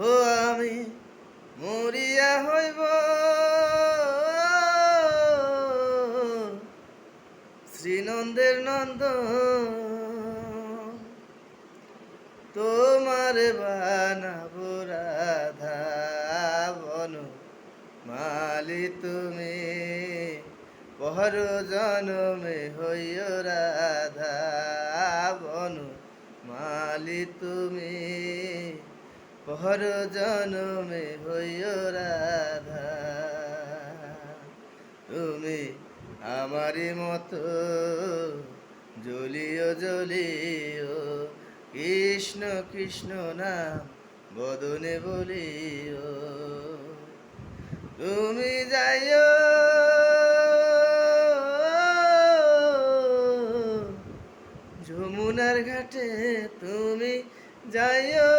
ও আমি মরিয়া হইব শ্রীনন্দের নন্দ, তোমার বানাবো রাধা বন মালি তুমি, পর জনমে হইও রাধা বন মালি তুমি, পর জনমে হইও রাধা। তুমি আমারি মতো জ্বলিও জ্বলিও, কৃষ্ণ কৃষ্ণ নাম বদনে বলিও। তুমি যাইও যমুনার ঘাটে, তুমি যাইও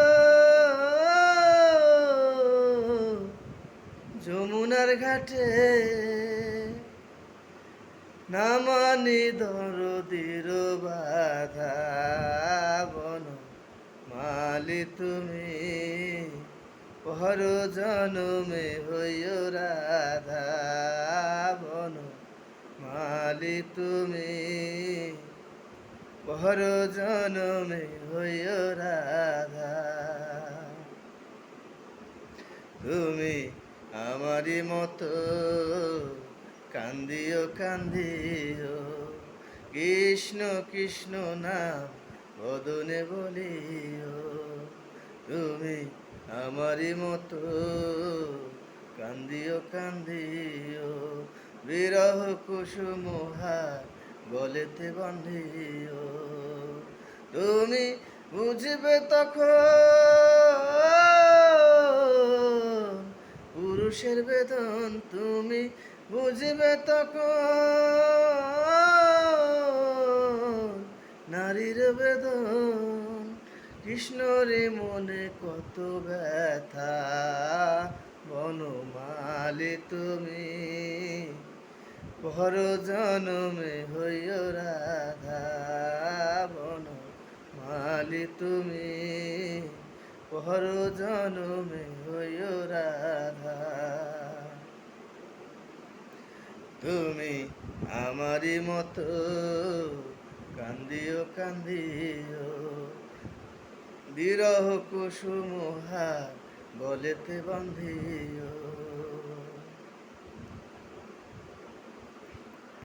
যমুনার ঘাটে, নামানি দরদির বাধা বন মালি তুমি, পর জনমে হইও রাধা বন মালি তুমি, পর জনমে হইও রাধা। তুমি আমারি মতো কান্দিও কান্দিও, কৃষ্ণ কৃষ্ণ নাম বদনে বলিও। তুমি আমারি মতো কান্দিও কান্দিও, বিরহ কুসুম হার গলেতে বান্ধিও। তুমি বুঝবে তখন পুরুষের বেদন, তুমি বুঝবে তখন নারীর বেদন। কৃষ্ণরে মনে কত ব্যথা বনমালী তুমি, পর জনমে হইও রাধা বনমালী তুমি, পর জনমে হইও রাধা। তুমি আমারি মতো কান্দিও কান্দিও, বিরহ কুসুম হার গলেতে বান্ধিও।